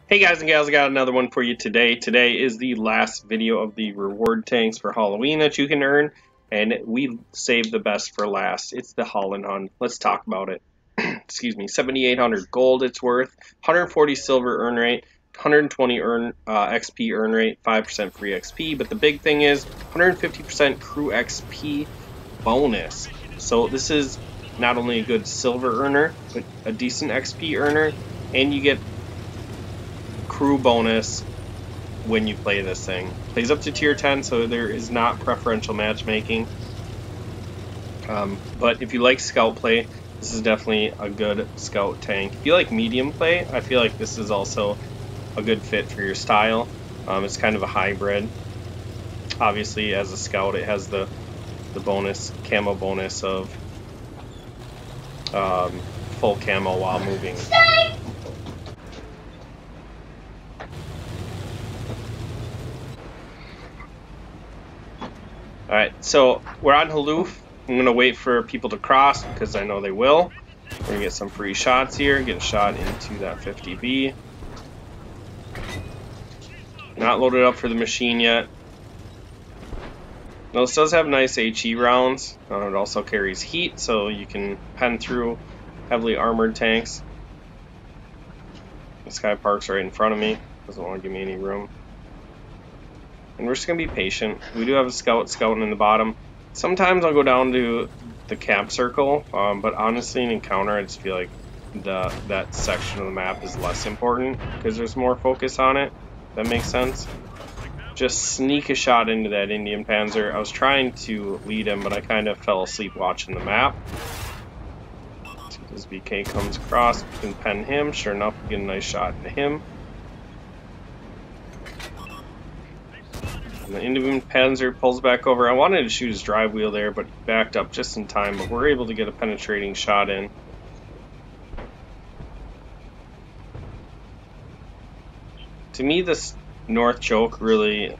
Hey guys and gals, I got another one for you today. Today is the last video of the reward tanks for Halloween that you can earn, and we saved the best for last. It's the Hollenhund. Let's talk about it. Excuse me, 7,800 gold it's worth, 140 silver earn rate, 120 XP earn rate, 5% free XP, but the big thing is 150% crew XP bonus. So this is not only a good silver earner, but a decent XP earner, and you get crew bonus when you play this thing. Plays up to tier 10, so there is not preferential matchmaking. But if you like scout play, this is definitely a good scout tank. If you like medium play, I feel like this is also a good fit for your style. It's kind of a hybrid. Obviously, as a scout, it has the bonus, camo bonus of full camo while moving. Alright, so we're on Haloof. I'm going to wait for people to cross because I know they will. We're going to get some free shots here. Get a shot into that 50B. Not loaded up for the machine yet. Now this does have nice HE rounds. It also carries heat, so you can pen through heavily armored tanks. This guy parks right in front of me. Doesn't want to give me any room. And we're just going to be patient. We do have a scout scouting in the bottom. Sometimes I'll go down to the camp circle, but honestly in encounter I just feel like that section of the map is less important because there's more focus on it. That makes sense. Just sneak a shot into that Indian Panzer. I was trying to lead him, but I kind of fell asleep watching the map. As BK comes across, we can pen him. Sure enough, we get a nice shot into him. And the Indian Panzer pulls back over. I wanted to shoot his drive wheel there, but backed up just in time. But we're able to get a penetrating shot in. To me, this north choke really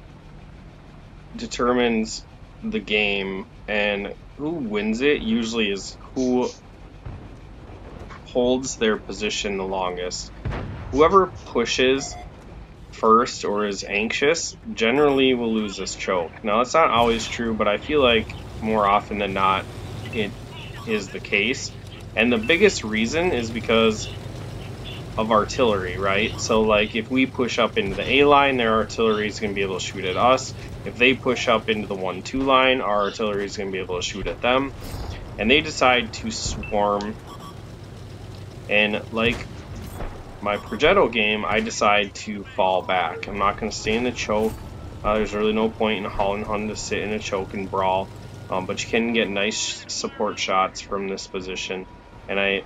determines the game, and who wins it usually is who holds their position the longest. Whoever pushes first or is anxious generally will lose this choke. Now that's not always true, but I feel like more often than not it is the case, and the biggest reason is because of artillery, right? So like if we push up into the A line, their artillery is going to be able to shoot at us. If they push up into the 1-2 line, our artillery is going to be able to shoot at them, and they decide to swarm. And like my Progetto game, I decide to fall back. I'm not going to stay in the choke. There's really no point in a Hollenhund to sit in a choke and brawl, but you can get nice support shots from this position, and I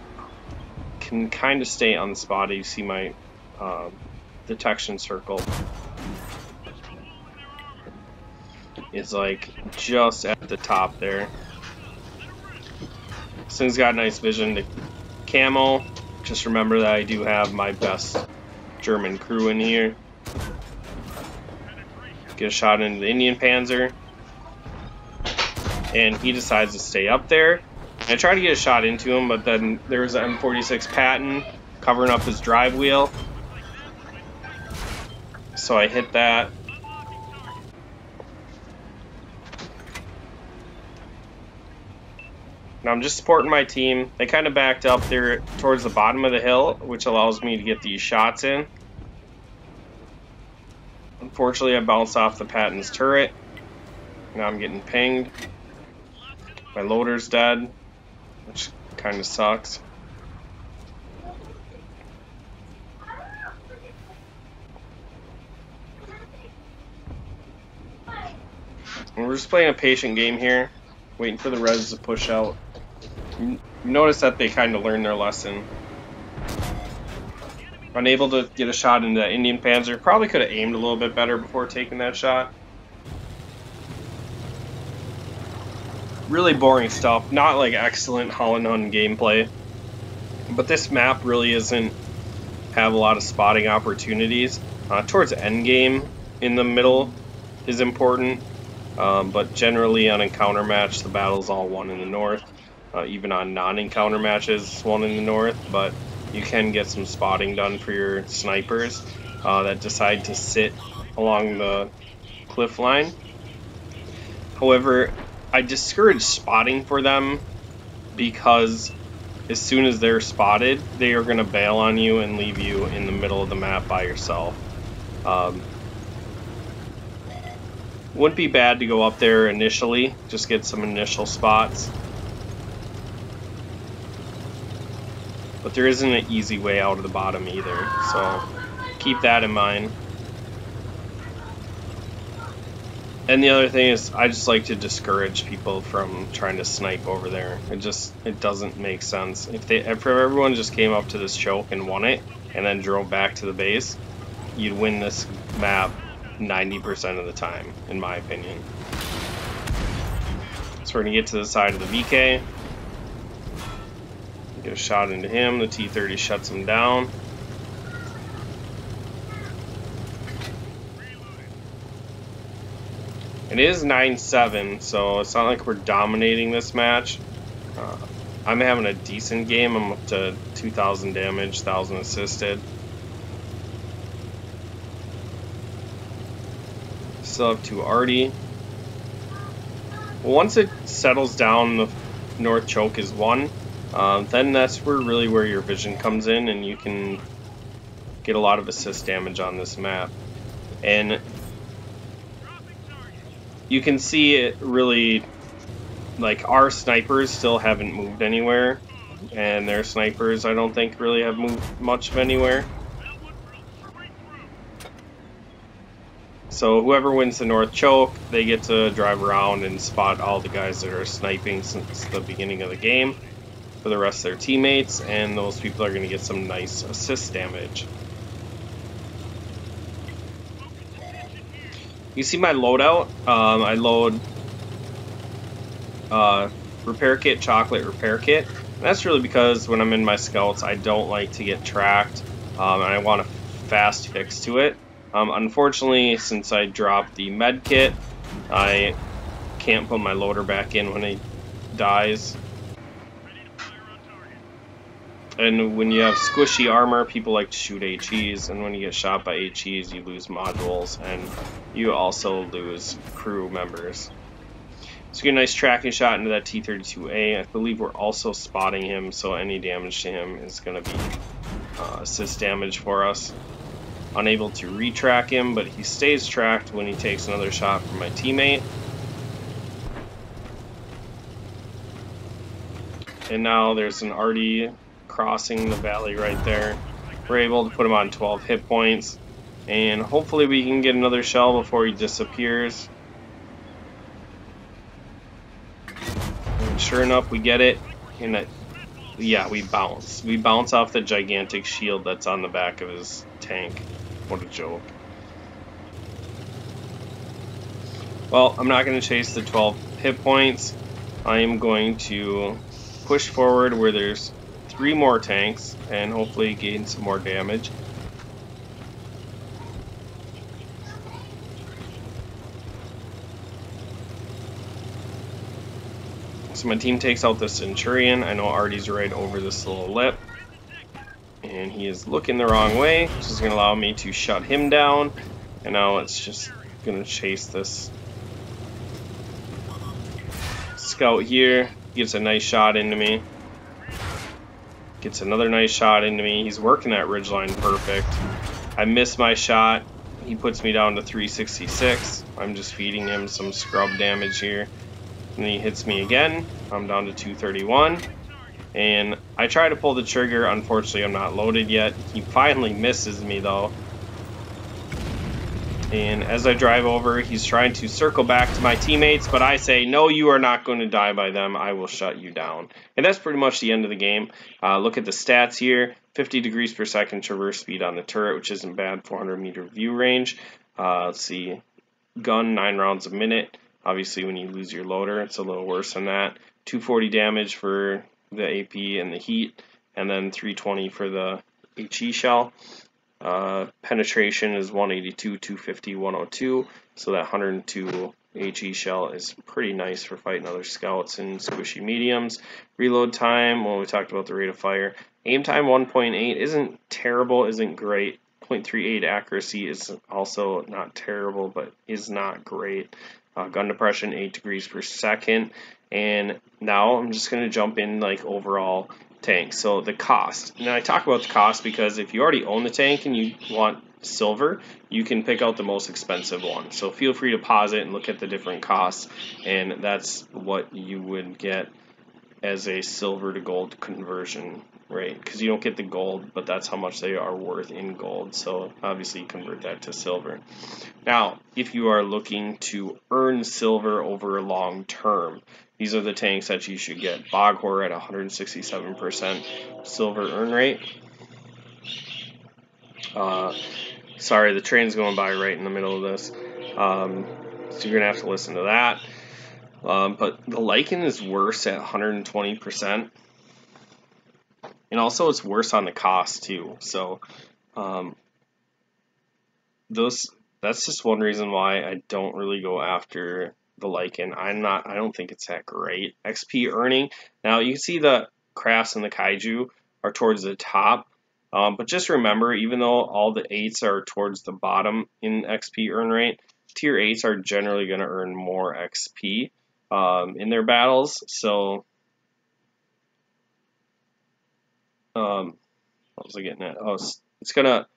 can kind of stay on the spot. You see my detection circle is like just at the top there. This thing's got nice vision to camo. Just remember that I do have my best German crew in here. Get a shot into the Indian Panzer, and he decides to stay up there. I try to get a shot into him, but then there's an M46 Patton covering up his drive wheel, so I hit that. Now I'm just supporting my team. They kind of backed up there towards the bottom of the hill, which allows me to get these shots in. Unfortunately, I bounced off the Patton's turret. Now I'm getting pinged. My loader's dead, which kind of sucks. And we're just playing a patient game here, waiting for the res to push out. You notice that they kind of learned their lesson. Unable to get a shot into that Indian Panzer. Probably could have aimed a little bit better before taking that shot. Really boring stuff. Not like excellent Hollenhund gameplay. But this map really doesn't have a lot of spotting opportunities. Towards end game in the middle is important. But generally on encounter match, the battle's all won in the north. Even on non-encounter matches, it's won in the north, but you can get some spotting done for your snipers. that decide to sit along the cliff line. However, I discourage spotting for them because as soon as they're spotted, they are going to bail on you and leave you in the middle of the map by yourself. Wouldn't be bad to go up there initially, just get some initial spots. But there isn't an easy way out of the bottom either, so keep that in mind. And the other thing is, I just like to discourage people from trying to snipe over there. It doesn't make sense. If everyone just came up to this choke and won it, and then drove back to the base, you'd win this map 90% of the time, in my opinion. So we're gonna get to the side of the VK. Get a shot into him. The T-30 shuts him down. It is 9-7, so it's not like we're dominating this match. I'm having a decent game. I'm up to 2,000 damage, 1,000 assisted. Still have 2 Artie. Well, once it settles down, the north choke is won. Then that's where your vision comes in, and you can get a lot of assist damage on this map. And you can see it really, like, our snipers still haven't moved anywhere, and their snipers I don't think really have moved much of anywhere. So whoever wins the north choke, they get to drive around and spot all the guys that are sniping since the beginning of the game for the rest of their teammates, and those people are going to get some nice assist damage. You see my loadout? I load repair kit, chocolate repair kit. And that's really because when I'm in my scouts, I don't like to get tracked, and I want a fast fix to it. Unfortunately, since I dropped the med kit, I can't put my loader back in when he dies. And when you have squishy armor, people like to shoot HEs, and when you get shot by HEs, you lose modules, and you also lose crew members. So get a nice tracking shot into that T-32A. I believe we're also spotting him, so any damage to him is going to be assist damage for us. Unable to retrack him, but he stays tracked when he takes another shot from my teammate. And now there's an Artie crossing the valley right there. We're able to put him on 12 hit points, and hopefully we can get another shell before he disappears. And sure enough, we get it, and yeah, we bounce. We bounce off the gigantic shield that's on the back of his tank. What a joke. Well, I'm not going to chase the 12 hit points. I am going to push forward where there's 3 more tanks and hopefully gain some more damage. So my team takes out the Centurion. I know Artie's right over this little lip, and he is looking the wrong way, which is going to allow me to shut him down. And now it's just going to chase this scout here. Gets a nice shot into me. Gets another nice shot into me. He's working that ridgeline perfect. I miss my shot. He puts me down to 366. I'm just feeding him some scrub damage here. And he hits me again. I'm down to 231. And I try to pull the trigger. Unfortunately, I'm not loaded yet. He finally misses me though. And as I drive over, he's trying to circle back to my teammates, but I say, no, you are not going to die by them. I will shut you down. And that's pretty much the end of the game. Look at the stats here. 50 degrees per second traverse speed on the turret, which isn't bad. 400 meter view range. Let's see. Gun, 9 rounds a minute. Obviously, when you lose your loader, it's a little worse than that. 240 damage for the AP and the heat, and then 320 for the HE shell. Penetration is 182, 250, 102, so that 102 HE shell is pretty nice for fighting other scouts and squishy mediums. Reload time, well, we talked about the rate of fire. Aim time 1.8 isn't terrible, isn't great. .38 accuracy is also not terrible, but is not great. Gun depression 8 degrees per second. And now I'm just going to jump in like overall tank. So the cost. Now I talk about the cost because if you already own the tank and you want silver, you can pick out the most expensive one. So feel free to pause it and look at the different costs, and that's what you would get as a silver to gold conversion rate, because you don't get the gold, but that's how much they are worth in gold. So obviously you convert that to silver. Now, if you are looking to earn silver over long term, these are the tanks that you should get. Boghor at 167% silver earn rate. Sorry, the train's going by right in the middle of this, so you're gonna have to listen to that. But the Lycan is worse at 120%, and also it's worse on the cost too. So that's just one reason why I don't really go after the Lycan. I don't think it's that great XP earning. Now you can see the crafts and the kaiju are towards the top, but just remember, even though all the 8s are towards the bottom in XP earn rate, tier 8s are generally going to earn more XP in their battles. So what was I getting at? Oh, it's going to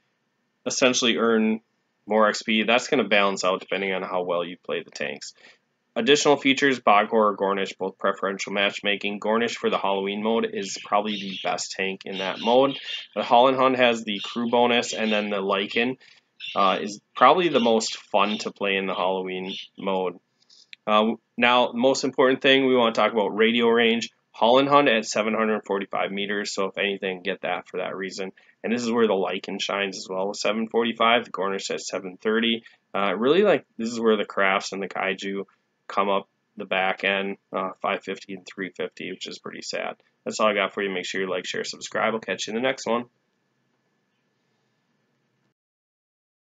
essentially earn more XP. That's going to balance out depending on how well you play the tanks. Additional features, Boghor or Gornish, both preferential matchmaking. Gornish for the Halloween mode is probably the best tank in that mode. The Hollenhund has the crew bonus, and then the Lycan is probably the most fun to play in the Halloween mode. Now, the most important thing, we want to talk about radio range. Hollenhund at 745 meters, so if anything, get that for that reason. And this is where the Lycan shines as well with 745. The Gornish at 730. Really, like, this is where the crafts and the kaiju come up the back end, 550 and 350, which is pretty sad. That's all I got for you. Make sure you like, share, subscribe. I'll catch you in the next one.